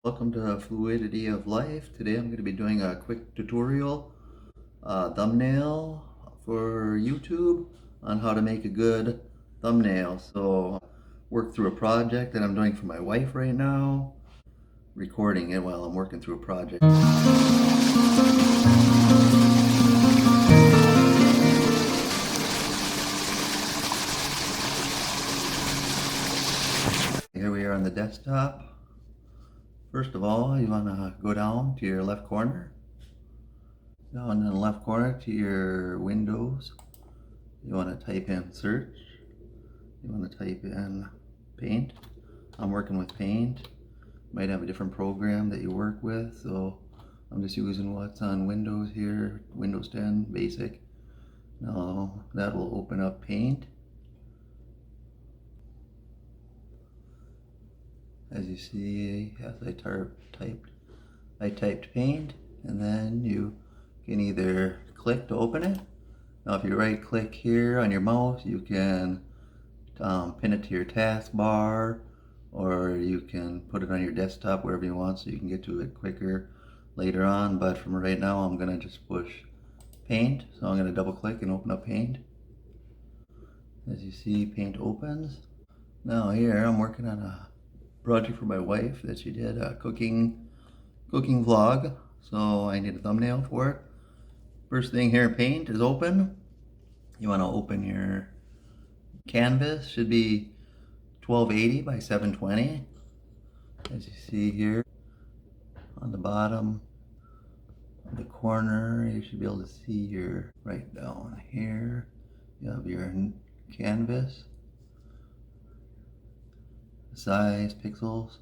Welcome to Fluidity of Life. Today I'm going to be doing a quick tutorial thumbnail for YouTube on how to make a good thumbnail. So work through a project that I'm doing for my wife right now, recording it while I'm working through a project. Here we are on the desktop. First of all, you want to go down to your left corner. Down in the left corner to your Windows, you want to type in search. You want to type in Paint. I'm working with Paint. Might have a different program that you work with, so I'm just using what's on Windows here, Windows 10 Basic. Now that will open up Paint. As you see, as I typed Paint, and then you can either click to open it. Now if you right click here on your mouse, you can pin it to your taskbar, or you can put it on your desktop wherever you want so you can get to it quicker later on. But from right now, I'm going to just push Paint. So I'm going to double click and open up Paint. As you see, Paint opens. Now here I'm working on a project for my wife that she did, a cooking vlog. So I need a thumbnail for it. First thing here, Paint is open. You want to open your canvas. Should be 1280 by 720. As you see here on the bottom of the corner, you should be able to see your, right down here, you have your canvas, size, pixels,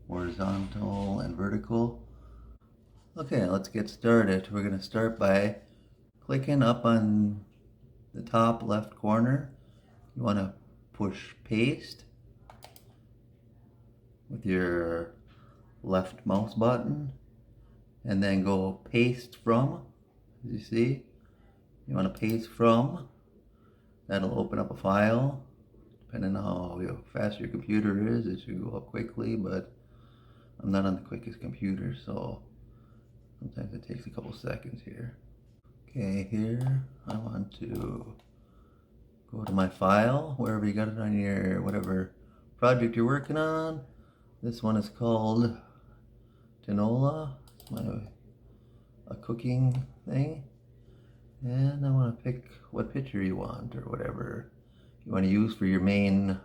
horizontal and vertical. Okay, let's get started. We're going to start by clicking up on the top left corner. You want to push paste with your left mouse button, and then go paste from. As you see, you want to paste from. That'll open up a file. Depending on how fast your computer is, it should go up quickly, but I'm not on the quickest computer, so sometimes it takes a couple seconds here. Okay, here I want to go to my file, wherever you got it on your whatever project you're working on. This one is called Tinola. It's a cooking thing. And I want to pick what picture you want, or whatever you want to use for your main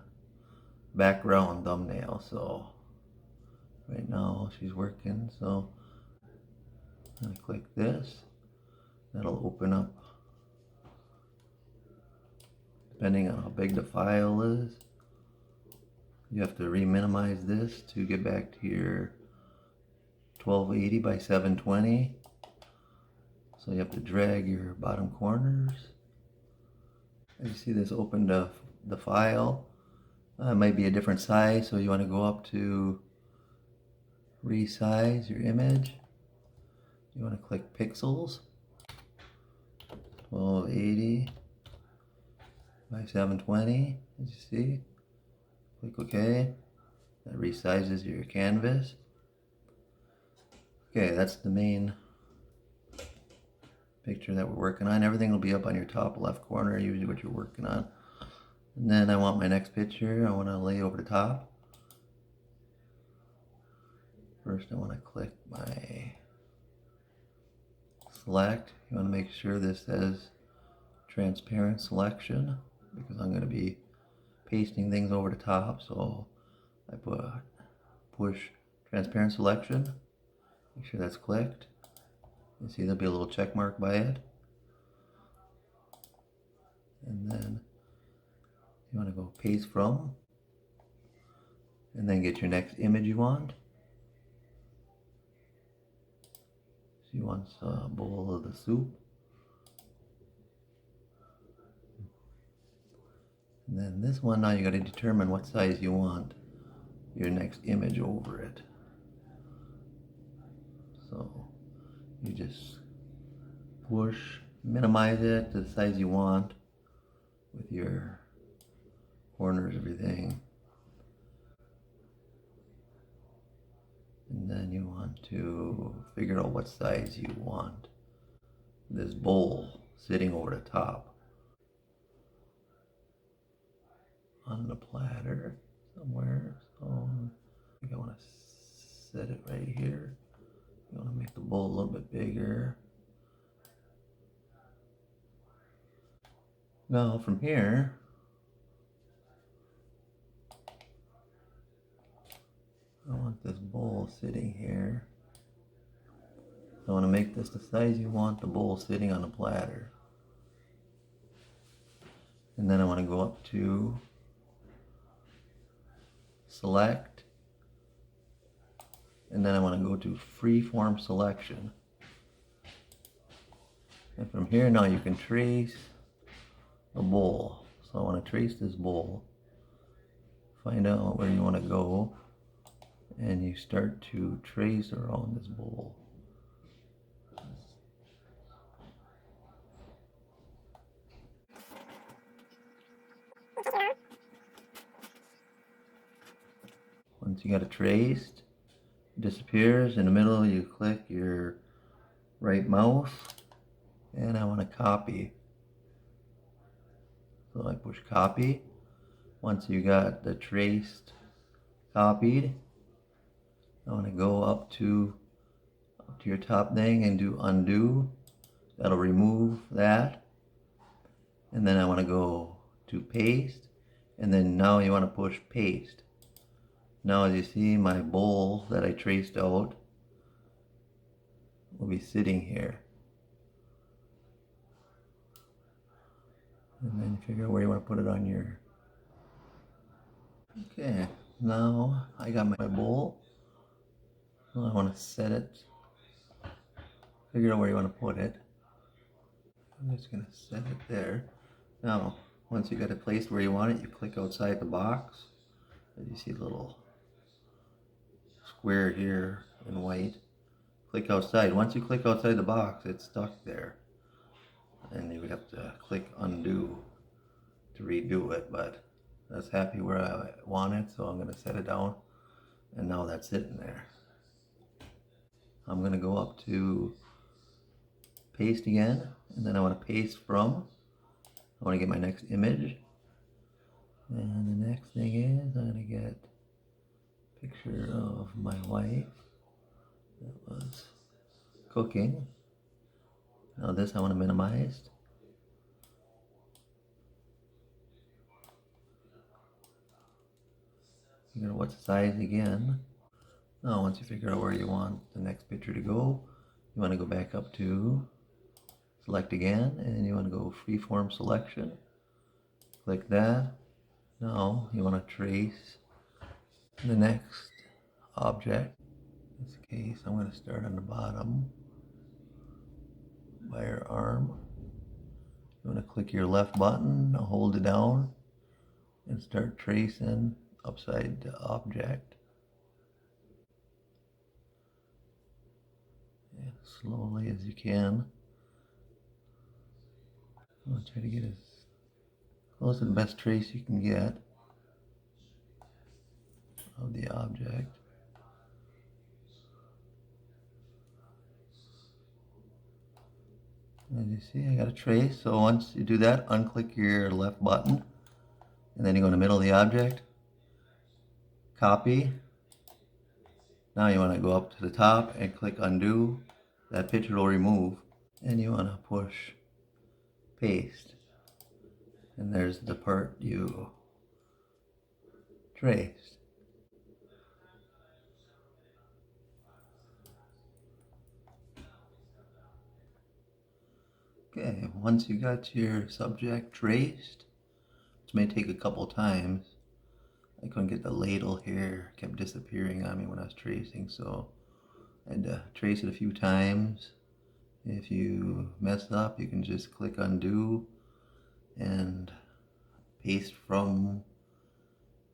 background thumbnail. So right now she's working, so I'm going to click this. That'll open up, depending on how big the file is. You have to re-minimize this to get back to your 1280 by 720. So you have to drag your bottom corners. As you see, this opened the file. It might be a different size, so you want to go up to resize your image. You want to click pixels, 1280 by 720, as you see. Click OK. That resizes your canvas. Okay, that's the main picture that we're working on. Everything will be up on your top left corner, usually what you're working on. And then I want my next picture, I want to lay over the top. First I want to click my select. You want to make sure this says transparent selection, because I'm going to be pasting things over the top. So I push transparent selection, make sure that's clicked. You see there'll be a little check mark by it. And then you want to go paste from, and then get your next image you want. She wants a bowl of the soup. And then this one, now you got to determine what size you want your next image over it. So you just push, minimize it to the size you want with your corners, everything. then you want to figure out what size you want this bowl sitting over the top on the platter somewhere. So I think I want to set it right here. You want to make the bowl a little bit bigger. Now from here, I want this bowl sitting here. I want to make this the size you want the bowl sitting on the platter. And then I want to go up to select, and then I want to go to freeform selection. And from here now you can trace a bowl. So I want to trace this bowl, find out where you want to go, and you start to trace around this bowl. Once you got it traced, it disappears. In the middle you click your right mouse, and I want to copy. So I push copy. Once you got the traced copied, I want to go up to your top thing and do undo. That'll remove that. And then I want to go to paste, and then now you want to push paste. Now as you see, my bowl that I traced out will be sitting here. And then figure out where you want to put it on your... Okay, now I got my bowl. Now I want to set it. Figure out where you want to put it. I'm just going to set it there. Now, once you got it placed where you want it, you click outside the box. As you see a little square here in white. Click outside. Once you click outside the box, it's stuck there. And you would have to click undo to redo it, but that's happy where I want it, so I'm going to set it down. And now that's sitting there. I'm going to go up to paste again, and then I want to paste from. I want to get my next image. And the next thing is I'm going to get a picture of my wife that was cooking. Now this I want to minimize. Figure out what size again. Now once you figure out where you want the next picture to go, you want to go back up to select again, and you want to go freeform selection. Click that. Now you want to trace the next object. In this case, I'm going to start on the bottom by her arm. You want to click your left button, hold it down, and start tracing upside the object. And slowly as you can. I'll try to get as close to the best trace you can get of the object. As you see, I got a trace. So once you do that, unclick your left button, and then you go in the middle of the object, copy. Now you want to go up to the top and click undo. That picture will remove, and you want to push paste. And there's the part you traced. Okay, once you got your subject traced, which may take a couple times. I couldn't get the ladle here, it kept disappearing on me when I was tracing, so I had to trace it a few times. If you mess up, you can just click undo and paste from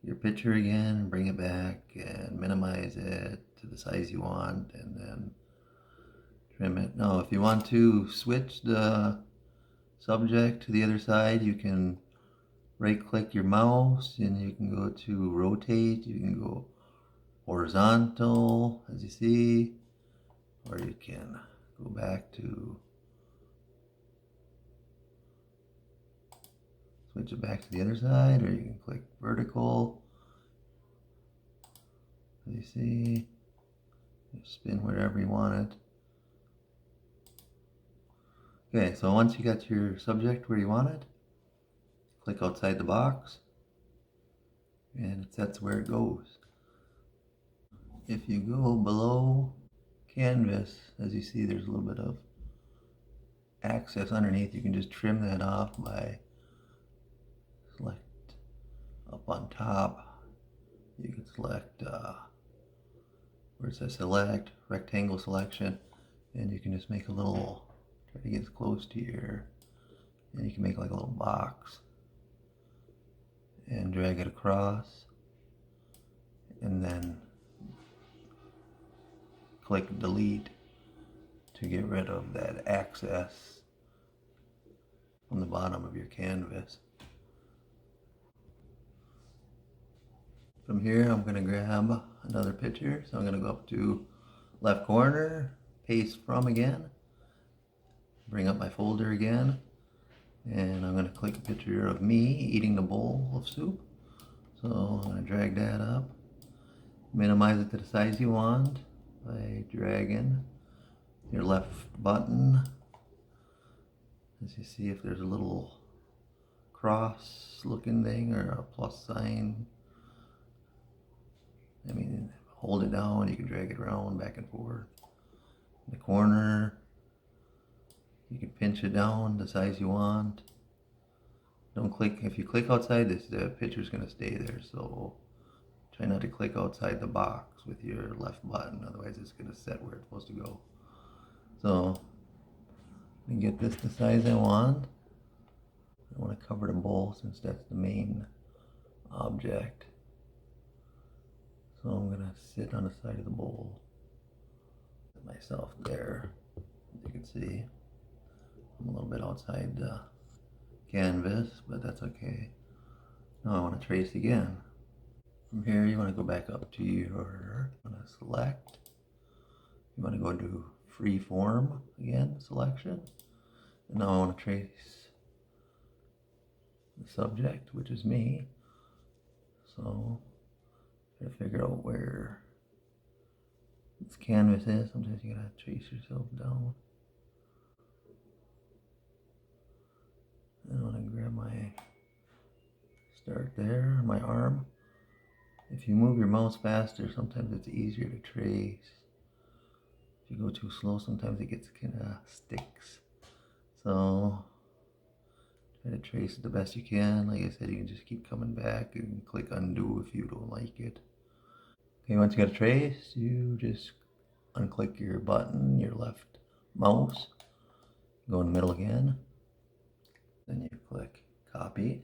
your picture again, bring it back and minimize it to the size you want, and then trim it. Now if you want to switch the subject to the other side, you can right click your mouse and you can go to rotate. You can go horizontal, as you see, or you can go back to switch it back to the other side, or you can click vertical. As you see, you spin wherever you want it. Okay, so once you got your subject where you want it, click outside the box, and that's where it goes. If you go below canvas, as you see, there's a little bit of access underneath. You can just trim that off by select up on top. You can select where it says select, rectangle selection, and you can just make a little, try to get as close to your, and you can make like a little box and drag it across, and then click delete to get rid of that access on the bottom of your canvas. From here, I'm going to grab another picture. So I'm going to go up to left corner, paste from again, bring up my folder again, and I'm going to click a picture of me eating the bowl of soup. So I'm going to drag that up, minimize it to the size you want by dragging your left button. As you see, if there's a little cross looking thing or a plus sign, hold it down, you can drag it around back and forth. In the corner, you can pinch it down the size you want. Don't click, if you click outside this, the picture's going to stay there, so try not to click outside the box with your left button, otherwise it's going to set where it's supposed to go. So, to get this the size I want to cover the bowl since that's the main object. So I'm going to sit on the side of the bowl. Put myself there. As you can see, I'm a little bit outside the canvas, but that's okay. Now I want to trace again. From here, you want to go back up to your, you want to select. You want to go to free form again, selection. And now I want to trace the subject, which is me. So try to figure out where this canvas is. Sometimes you gotta trace yourself down. And I want to grab my start there, my arm. If you move your mouse faster, sometimes it's easier to trace. If you go too slow, sometimes it gets kind of sticks. So try to trace it the best you can. Like I said, you can just keep coming back and click undo if you don't like it. Okay, once you got a trace, you just unclick your button, your left mouse, go in the middle again, then you click copy,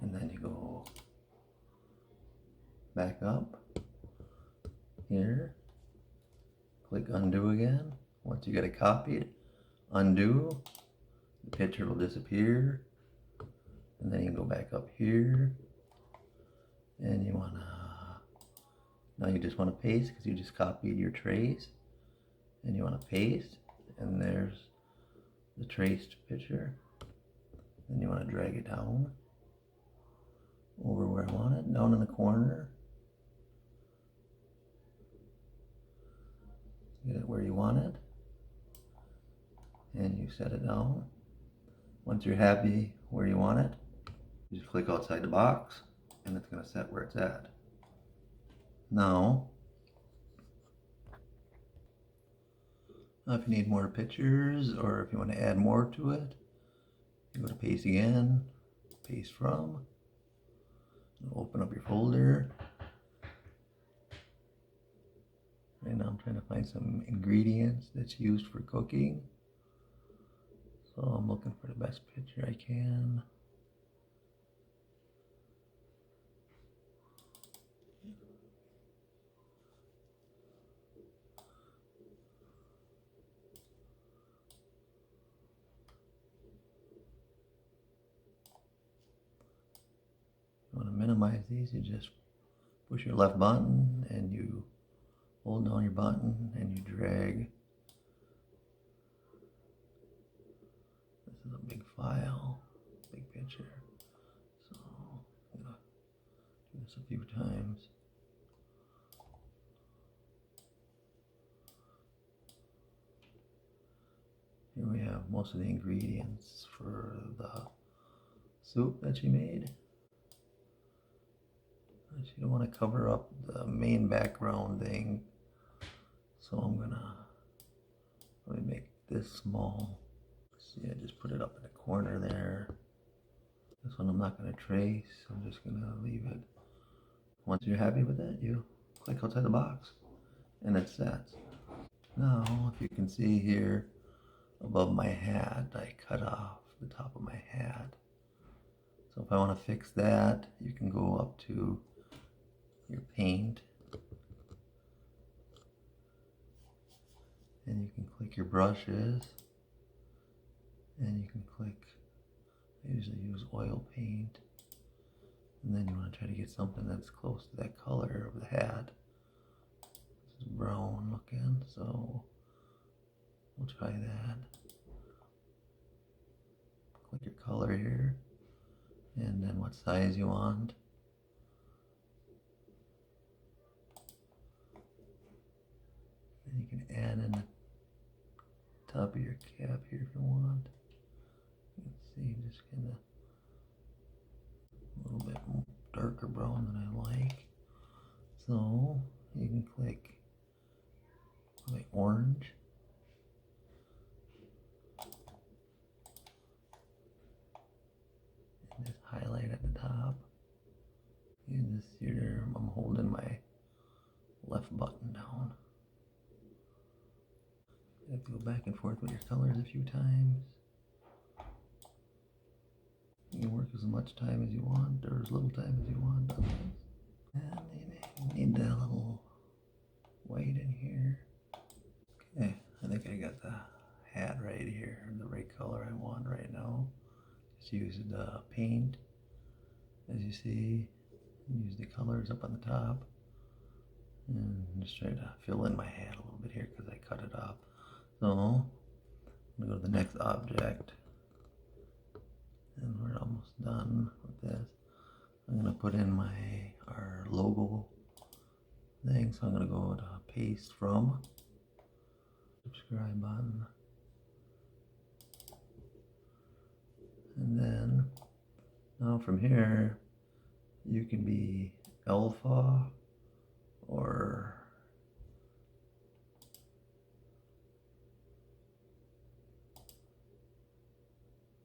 and then you go back up here, click undo again. Once you get it copied, undo, the picture will disappear, and then you can go back up here, and you want to, now you just want to paste because you just copied your trace, and you want to paste, and there's the traced picture. Then you want to drag it down over where I want it, down in the corner. Get it where you want it, and you set it down. Once you're happy where you want it, you just click outside the box, and it's going to set where it's at. Now, if you need more pictures or if you want to add more to it, you go to paste again, paste from, open up your folder. Right now I'm trying to find some ingredients that's used for cooking. So I'm looking for the best picture I can. You want to minimize these, you just push your left button and you hold down your button and you drag. This is a big file, big picture. So I'm gonna do this a few times. Here we have most of the ingredients for the soup that she made. She don't want to cover up the main background thing, so I'm gonna really make this small. See, I just put it up in the corner there. This one I'm not gonna trace, I'm just gonna leave it. Once you're happy with it, you click outside the box and it sets. Now, if you can see here above my hat, I cut off the top of my hat. So if I want to fix that, you can go up to your paint and you can click your brushes and you can click, I usually use oil paint, and then you want to try to get something that's close to that color of the hat. This is brown looking, so we'll try that. Click your color here and then what size you want. And you can add in the top of your cap here if you want. You can see just kind of a little bit darker brown than I like. So you can click like orange. And just highlight at the top. And this here, I'm holding my left button down. You have to go back and forth with your colors a few times. You can work as much time as you want, or as little time as you want on this. And you need a little white in here. Okay, I think I got the hat right here, the right color I want right now. Just use the paint, as you see, and use the colors up on the top. And just try to fill in my hat a little bit here because I cut it off. So I'm gonna go to the next object, and we're almost done with this. I'm gonna put in our logo thing. So I'm gonna go to paste from, subscribe button, and then now from here you can be alpha or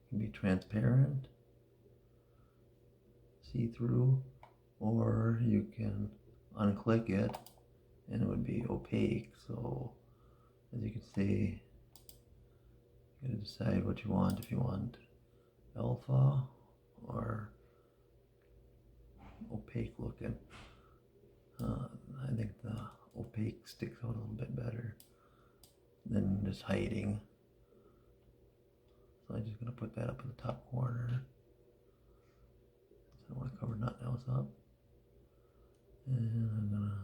can be transparent, see-through, or you can unclick it and it would be opaque. So as you can see, you gotta decide what you want, if you want alpha or opaque looking. I think the opaque sticks out a little bit better than just hiding. So I'm just going to put that up in the top corner. So I want to cover nothing else up. And I'm going to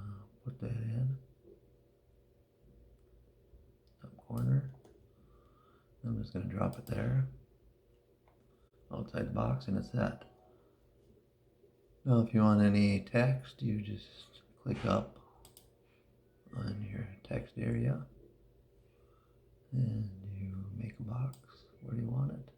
put that in. Top corner. I'm just going to drop it there. Outside the box, and it's set. Now if you want any text, you just click up on your text area and you make a box where you want it.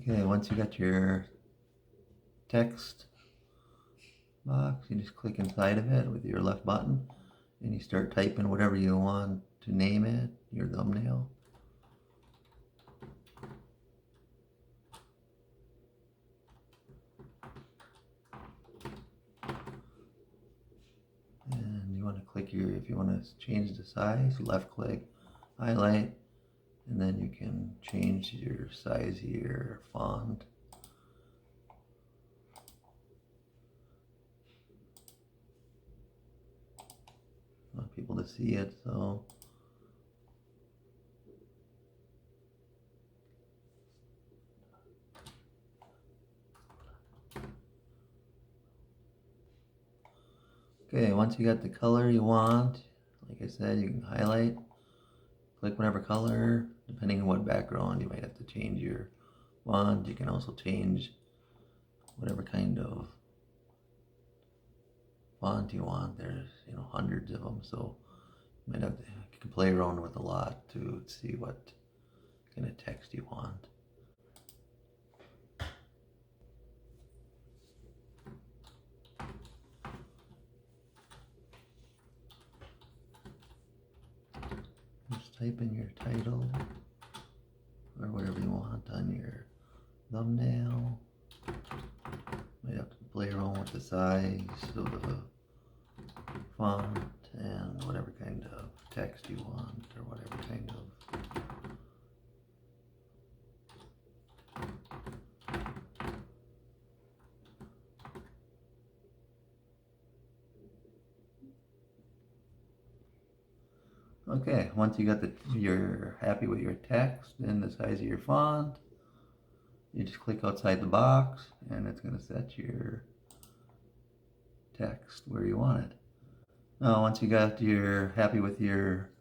Okay, once you got your text box, you just click inside of it with your left button and you start typing whatever you want to name it, your thumbnail. Click here if you want to change the size, left click, highlight, and then you can change your size here, font. I want people to see it, so Okay, once you got the color you want, like I said, you can highlight, click whatever color, depending on what background. You might have to change your font. You can also change whatever kind of font you want. There's, you know, hundreds of them, so you might have to, you can play around with a lot to see what kind of text you want. Just type in your title or whatever you want on your thumbnail. Might have to play around with the size of the font and whatever kind of text you want, or whatever kind of Okay, once you got you're happy with your text and the size of your font, you just click outside the box and it's going to set your text where you want it. Now once you're happy with your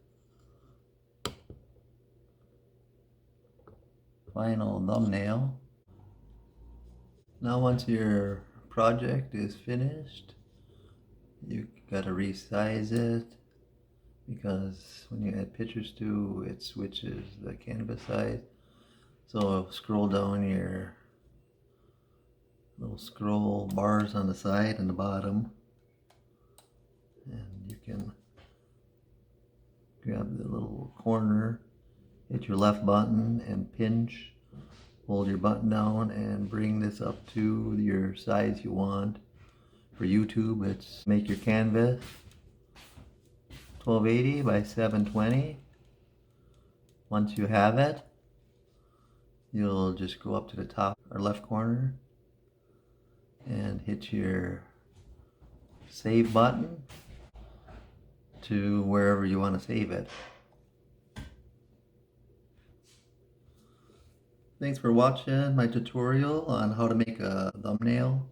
final thumbnail, now once your project is finished, you got to resize it, because when you add pictures to it switches the canvas size. So scroll down your little scroll bars on the side and the bottom, and you can grab the little corner, hit your left button and pinch, hold your button down and bring this up to your size you want. For YouTube, it's make your canvas 1280 by 720. Once you have it, you'll just go up to the top or left corner and hit your save button to wherever you want to save it. Thanks for watching my tutorial on how to make a thumbnail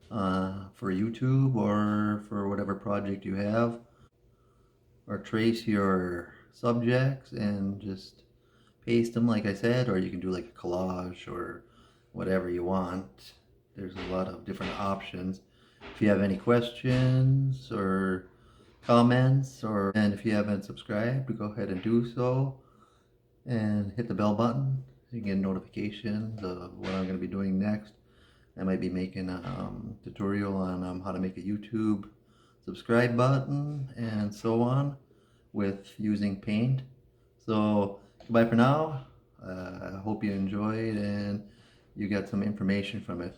for YouTube or for whatever project you have. Or trace your subjects and just paste them like I said, or you can do like a collage or whatever you want. There's a lot of different options. If you have any questions or comments, and if you haven't subscribed, go ahead and do so and hit the bell button so you can get notifications of what I'm going to be doing next. I might be making a tutorial on how to make a YouTube subscribe button and so on with using Paint. So goodbye for now. I hope you enjoyed and you got some information from it.